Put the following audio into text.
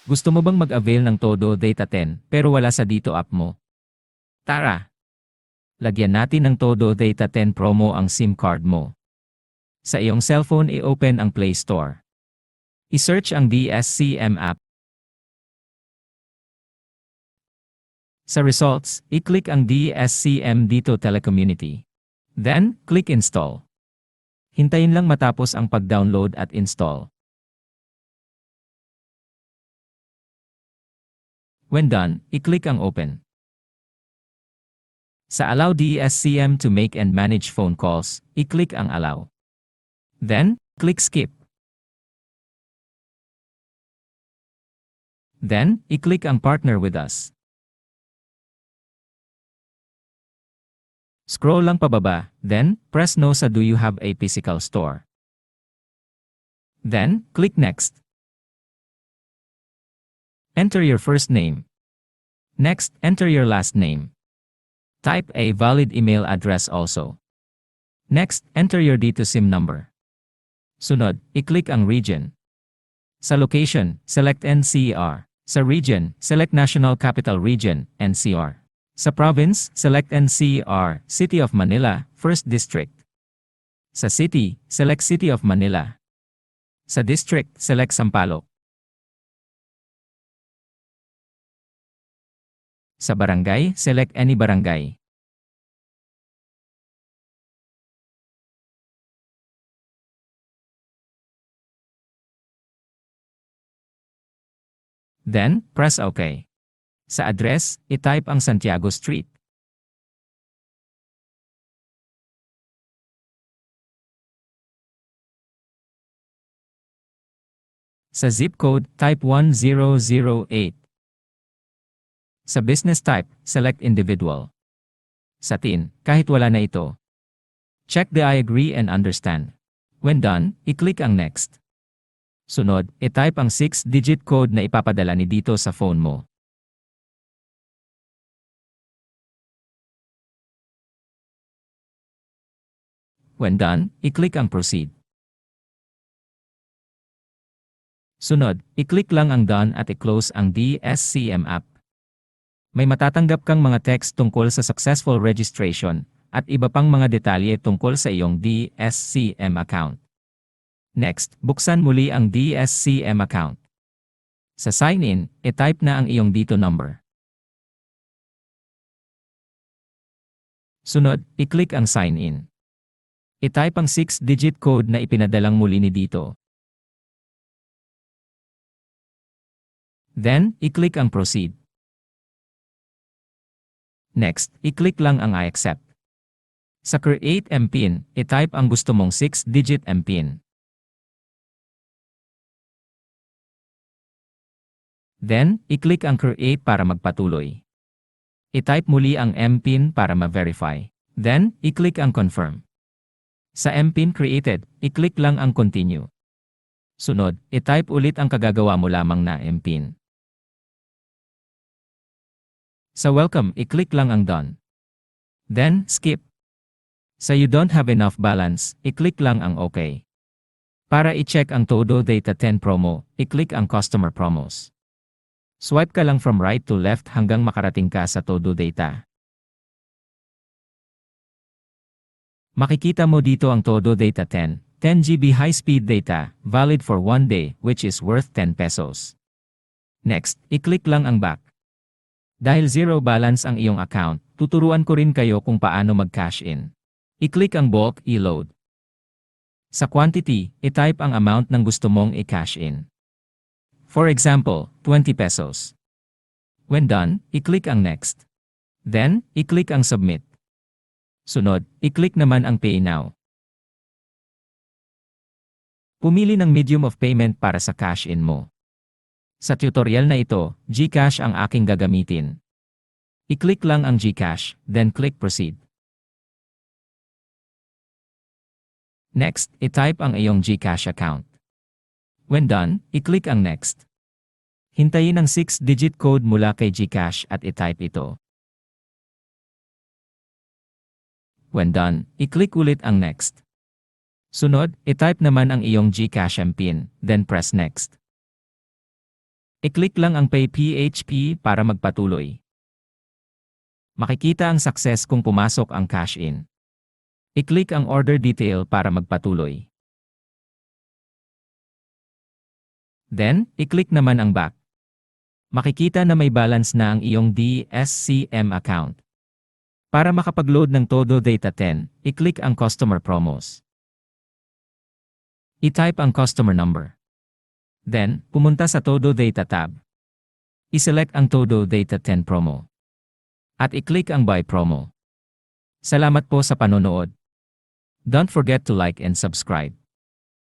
Gusto mo bang mag-avail ng TODO Data10 pero wala sa Dito app mo? Tara! Lagyan natin ng TODO Data10 promo ang SIM card mo. Sa iyong cellphone i-open ang Play Store. I-search ang DSCM app. Sa results, i-click ang DSCM Dito Telecommunity. Then, click Install. Hintayin lang matapos ang pag-download at install. When done, i-click ang Open. Sa Allow DSCM to make and manage phone calls, i-click ang Allow. Then, click Skip. Then, i-click ang Partner with Us. Scroll lang pababa, then, press No sa Do you have a physical store? Then, click Next. Enter your first name. Next, enter your last name. Type a valid email address also. Next, enter your Dito SIM number. Sunod, i-click ang region. Sa location, select NCR. Sa region, select National Capital Region, NCR. Sa province, select NCR, City of Manila, 1st District. Sa city, select City of Manila. Sa district, select Sampaloc. Sa barangay, select any barangay. Then, press OK. Sa address, i-type ang Santiago Street. Sa zip code, type 1008. Sa business type, select individual. Sa TIN, kahit wala na ito. Check the I agree and understand. When done, i-click ang Next. Sunod, i-type ang 6-digit code na ipapadala ni Dito sa phone mo. When done, i-click ang Proceed. Sunod, i-click lang ang Done at i-close ang DSCM app. May matatanggap kang mga text tungkol sa successful registration at iba pang mga detalye tungkol sa iyong DSCM account. Next, buksan muli ang DSCM account. Sa sign-in, i-type na ang iyong Dito number. Sunod, i-click ang sign-in. I-type ang 6-digit code na ipinadalang muli ni Dito. Then, i-click ang Proceed. Next, i-click lang ang I accept. Sa Create MPIN, i-type ang gusto mong 6-digit MPIN. Then, i-click ang Create para magpatuloy. I-type muli ang MPIN para ma-verify. Then, i-click ang Confirm. Sa MPIN created, i-click lang ang Continue. Sunod, i-type ulit ang kagagawa mo lamang na MPIN. Sa Welcome, i-click lang ang Done. Then, Skip. Sa You don't have enough balance, i-click lang ang OK. Para i-check ang TODO Data10 promo, i-click ang Customer Promos. Swipe ka lang from right to left hanggang makarating ka sa TODO Data. Makikita mo dito ang TODO Data10, 10 GB high-speed data, valid for 1 day, which is worth 10 pesos. Next, i-click lang ang Back. Dahil zero balance ang iyong account, tuturuan ko rin kayo kung paano mag-cash in. I-click ang Bulk i-load. Sa quantity, i-type ang amount ng gusto mong i-cash in. For example, 20 pesos. When done, i-click ang Next. Then, i-click ang Submit. Sunod, i-click naman ang Pay Now. Pumili ng medium of payment para sa cash in mo. Sa tutorial na ito, GCash ang aking gagamitin. I-click lang ang GCash, then click Proceed. Next, i-type ang iyong GCash account. When done, i-click ang Next. Hintayin ang 6-digit code mula kay GCash at i-type ito. When done, i-click ulit ang Next. Sunod, i-type naman ang iyong GCash MPIN, then press Next. I-click lang ang Pay PHP para magpatuloy. Makikita ang success kung pumasok ang cash in. I-click ang order detail para magpatuloy. Then, i-click naman ang back. Makikita na may balance na ang iyong DSCM account. Para makapag-load ng TODO DATA10, i-click ang Customer Promos. I-type ang customer number. Then, pumunta sa TODO Data tab. I-select ang TODO DATA10 promo. At i-click ang Buy Promo. Salamat po sa panonood. Don't forget to like and subscribe.